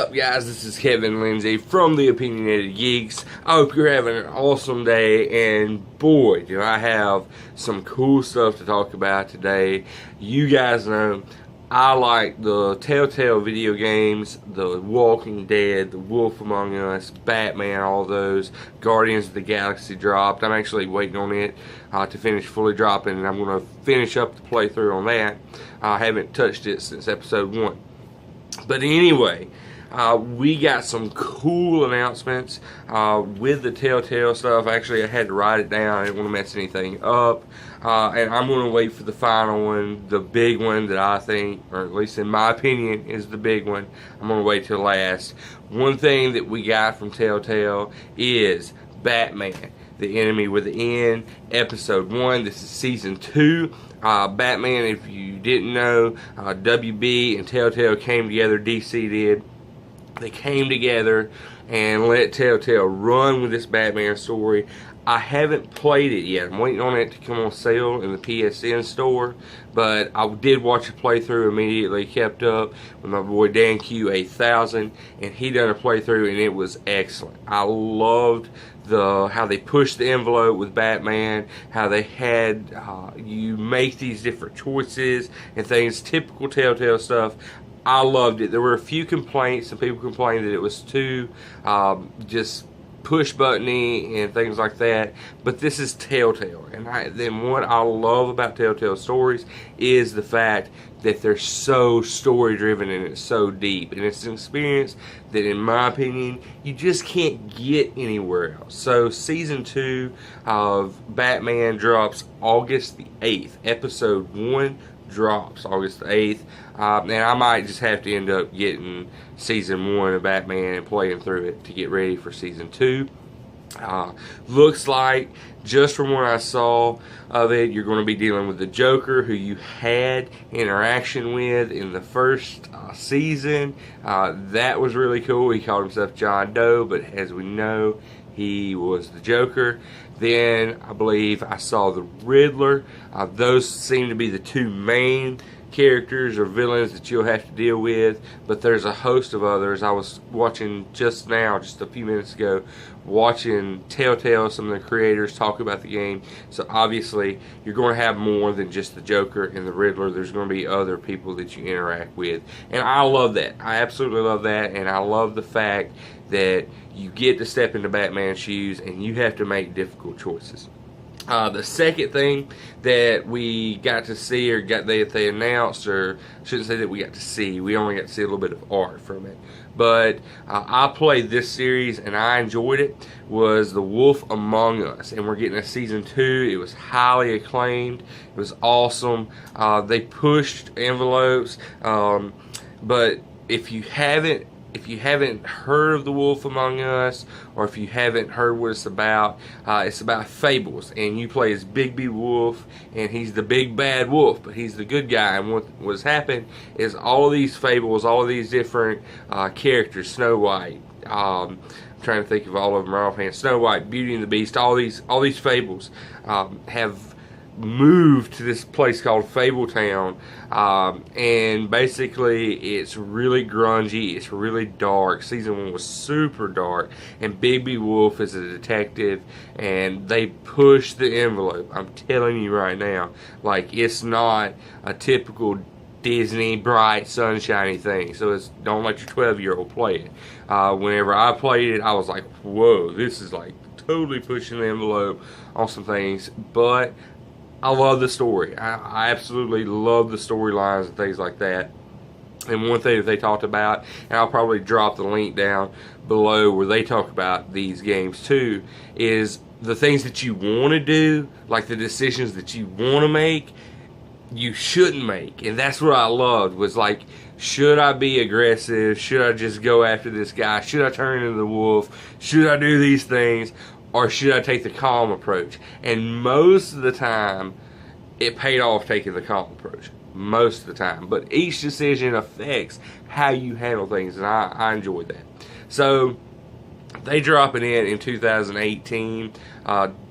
up, guys? This is Kevin Lindsay from the Opinionated Geeks. I hope you're having an awesome day, and boy, do I have some cool stuff to talk about today. You guys know I like the Telltale video games, The Walking Dead, The Wolf Among Us, Batman, all those. Guardians of the Galaxy dropped. I'm actually waiting on it to finish fully dropping, and I'm going to finish up the playthrough on that. I haven't touched it since episode 1. But anyway, we got some cool announcements with the Telltale stuff. Actually, I had to write it down. I didn't want to mess anything up. And I'm going to wait for the final one, the big one that I think, or at least in my opinion, is the big one. I'm going to wait till last. One thing that we got from Telltale is Batman, The Enemy Within, Episode 1. This is Season 2. Batman, if you didn't know, WB and Telltale came together, DC did. They came together and let Telltale run with this Batman story. I haven't played it yet. I'm waiting on it to come on sale in the PSN store, but I did watch a playthrough immediately, kept up with my boy Dan Q8000, and he done a playthrough, and it was excellent. I loved how they pushed the envelope with Batman, how they had you make these different choices and things, typical Telltale stuff. I loved it. There were a few complaints. Some people complained that it was too just push buttony and things like that, but this is Telltale, and then what I love about Telltale stories is the fact that they're so story driven and it's so deep, and it's an experience that, in my opinion, you just can't get anywhere else. So season 2 of Batman drops August the 8th. Episode 1 drops August the 8th, and I might just have to end up getting season 1 of Batman and playing through it to get ready for season 2. Looks like, just from what I saw of it, you're going to be dealing with the Joker, who you had interaction with in the first season. That was really cool. He called himself John Doe, but as we know, he was the Joker. Then I believe I saw the Riddler. Those seem to be the two main characters or villains that you'll have to deal with, but there's a host of others. I was watching just now, just a few minutes ago, watching Telltale, some of the creators talk about the game. So obviously you're going to have more than just the Joker and the Riddler. There's going to be other people that you interact with, and I love that. I absolutely love that, and I love the fact that you get to step into Batman's shoes and you have to make difficult choices. The second thing that we got to see, or they announced, or I shouldn't say that we got to see, we only got to see a little bit of art from it, but I played this series and I enjoyed it, was The Wolf Among Us, and we're getting a season 2. It was highly acclaimed. It was awesome. They pushed envelopes, but if you haven't heard of The Wolf Among Us, or if you haven't heard what it's about fables, and you play as Bigby Wolf, and he's the big bad wolf, but he's the good guy. And what's happened is all of these fables, all of these different characters, Snow White, I'm trying to think of all of them right offhand, Snow White, Beauty and the Beast, all these fables have moved to this place called Fabletown, and basically it's really grungy, it's really dark. Season 1 was super dark, and Bigby Wolf is a detective, and they push the envelope. I'm telling you right now, like, it's not a typical Disney bright sunshiny thing, so don't let your 12-year-old play it. Whenever I played it, I was like, whoa, this is like totally pushing the envelope on some things, but I love the story. I absolutely love the storylines and things like that. And one thing that they talked about, and I'll probably drop the link down below where they talk about these games too, is the things that you want to do, like the decisions that you want to make, you shouldn't make. And that's what I loved, was like, should I be aggressive? Should I just go after this guy? Should I turn into the wolf? Should I do these things? Or should I take the calm approach? And most of the time, it paid off taking the calm approach. Most of the time. But each decision affects how you handle things, and I enjoyed that. So, they drop it in 2018.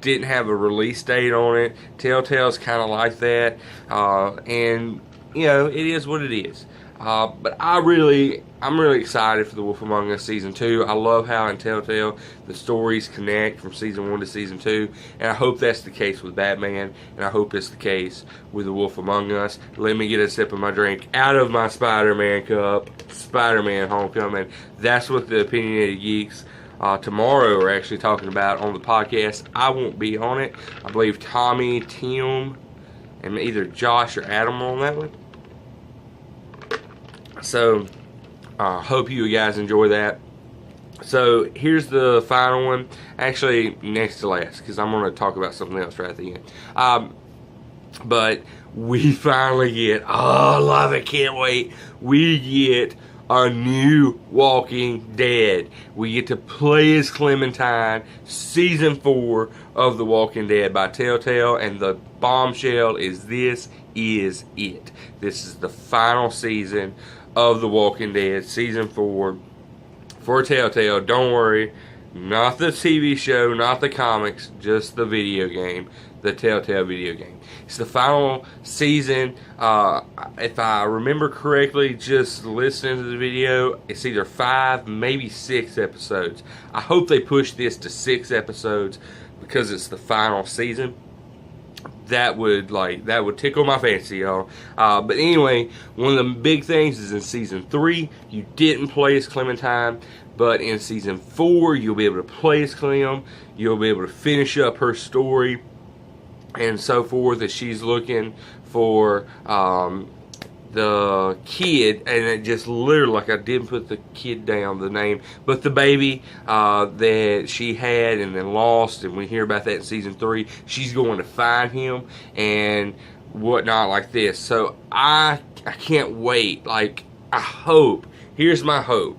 Didn't have a release date on it. Telltale's kind of like that. And, you know, it is what it is. But I'm really excited for The Wolf Among Us Season 2. I love how in Telltale the stories connect from Season 1 to Season 2. And I hope that's the case with Batman. And I hope it's the case with The Wolf Among Us. Let me get a sip of my drink out of my Spider-Man cup. Spider-Man Homecoming. That's what the Opinionated Geeks tomorrow are actually talking about on the podcast. I won't be on it. I believe Tommy, Tim, and either Josh or Adam are on that one. So, hope you guys enjoy that. So, here's the final one. Actually, next to last, because I'm going to talk about something else right at the end. But we finally get, oh, I love it, can't wait. We get a new Walking Dead. We get to play as Clementine, Season 4 of The Walking Dead by Telltale, and the bombshell is this is it. This is the final season of The Walking Dead, Season 4 for Telltale. Don't worry, not the TV show, not the comics, just the video game, the Telltale video game. It's the final season. If I remember correctly, just listening to the video, it's either 5, maybe 6 episodes. I hope they push this to 6 episodes because it's the final season. That would tickle my fancy, y'all. But anyway, one of the big things is in Season 3, you didn't play as Clementine, but in Season 4, you'll be able to play as Clem. You'll be able to finish up her story and so forth, as she's looking for the kid, and it just literally, like, I didn't put the kid down, the name, but the baby that she had and then lost, and we hear about that in Season 3. She's going to find him and whatnot like this. So I can't wait. Like, I hope, here's my hope,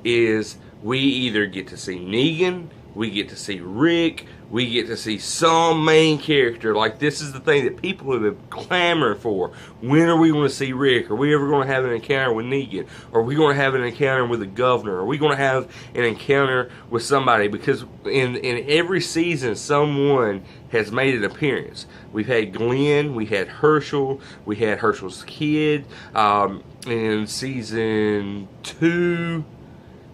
is we either get to see Negan, we get to see Rick, we get to see some main character. Like, this is the thing that people have been clamoring for. When are we going to see Rick? Are we ever going to have an encounter with Negan? Are we going to have an encounter with the governor? Are we going to have an encounter with somebody? Because in every season, someone has made an appearance. We've had Glenn, we had Herschel, we had Herschel's kid. In Season 2,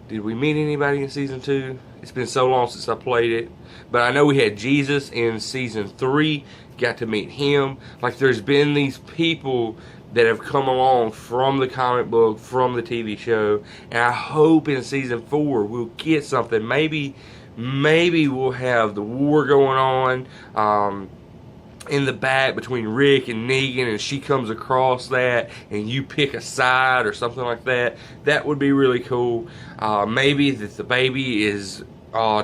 did we meet anybody in Season 2? It's been so long since I played it. But I know we had Jesus in Season 3. Got to meet him. Like, there's been these people that have come along from the comic book, from the TV show. And I hope in Season 4 we'll get something. Maybe we'll have the war going on in the back between Rick and Negan, and she comes across that, and you pick a side or something like that. That would be really cool. Maybe that the baby is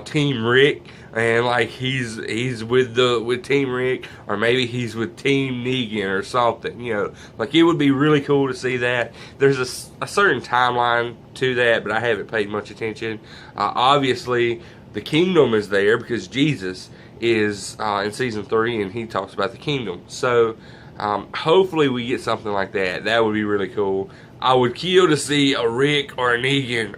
Team Rick, and like he's with Team Rick, or maybe he's with Team Negan or something. You know, like, it would be really cool to see that. There's a certain timeline to that, but I haven't paid much attention. Obviously, the kingdom is there because Jesus is in Season 3, and he talks about the kingdom. So hopefully we get something like that. That would be really cool. I would kill to see a Rick or a Negan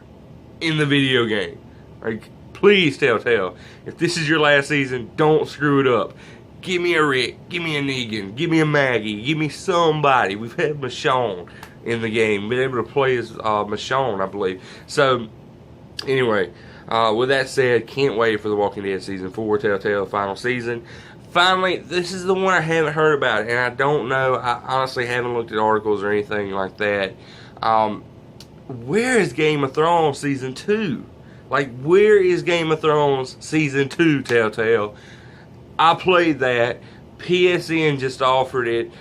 in the video game. Like, please, Telltale, if this is your last season, don't screw it up. Give me a Rick, give me a Negan, give me a Maggie, give me somebody. We've had Michonne in the game, been able to play as Michonne, I believe. So anyway, with that said, can't wait for The Walking Dead Season 4, Telltale final season. Finally, this is the one I haven't heard about, and I don't know, I honestly haven't looked at articles or anything like that. Where is Game of Thrones Season 2? Like, where is Game of Thrones Season 2, Telltale? I played that. PSN just offered it,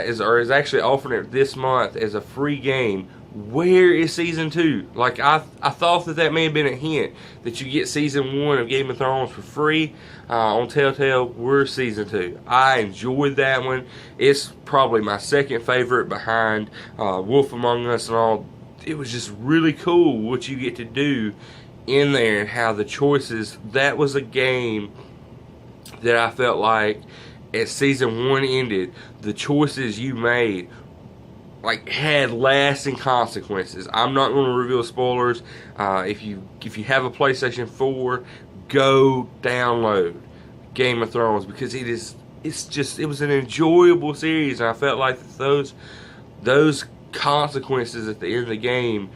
is actually offering it this month as a free game. Where is Season 2? Like, I thought that may have been a hint that you get Season 1 of Game of Thrones for free on Telltale. Where's Season 2? I enjoyed that one. It's probably my second favorite behind Wolf Among Us and all. It was just really cool what you get to do in there and how the choices. That was a game that I felt like as Season 1 ended, the choices you made like had lasting consequences. I'm not going to reveal spoilers. If you have a PlayStation 4, go download Game of Thrones, because it was an enjoyable series, and I felt like those consequences at the end of the game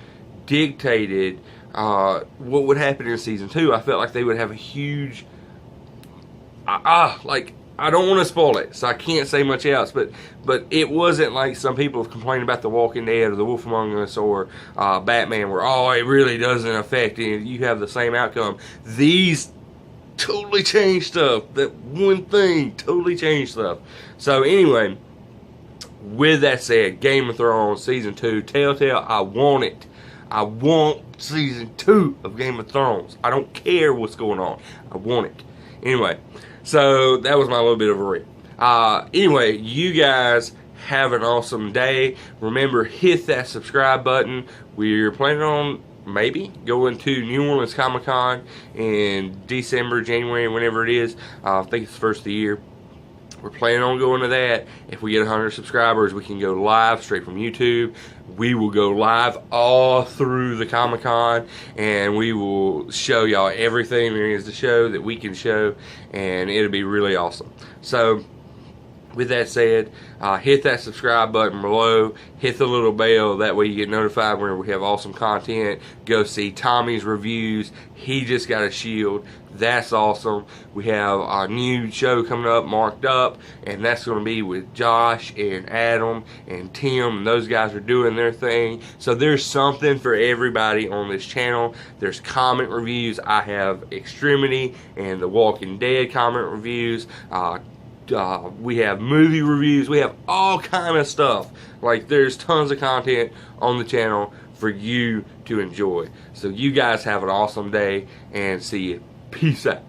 dictated what would happen in season 2. I felt like they would have a huge like, I don't want to spoil it, so I can't say much else, but it wasn't like some people have complained about The Walking Dead or The Wolf Among Us or Batman, where, oh, it really doesn't affect it, you have the same outcome. These totally changed stuff. That one thing totally changed stuff. So anyway, with that said, Game of Thrones Season 2, Telltale, I want it. I want Season 2 of Game of Thrones. I don't care what's going on. I want it. Anyway, so that was my little bit of a rant. Anyway, you guys have an awesome day. Remember, hit that subscribe button. We're planning on maybe going to New Orleans Comic Con in December, January, whenever it is. I think it's the first of the year. We're planning on going to that. If we get 100 subscribers, we can go live straight from YouTube. We will go live all through the Comic Con, and we will show y'all everything there is to show that we can show, and it'll be really awesome. So, with that said, hit that subscribe button below, hit the little bell, that way you get notified whenever we have awesome content. Go see Tommy's reviews. He just got a shield. That's awesome. We have our new show coming up, Marked Up, and that's going to be with Josh and Adam and Tim, and those guys are doing their thing. So there's something for everybody on this channel. There's comment reviews. I have Extremity and The Walking Dead comment reviews. We have movie reviews. We have all kind of stuff. Like, there's tons of content on the channel for you to enjoy. So you guys have an awesome day, and see you. Peace out.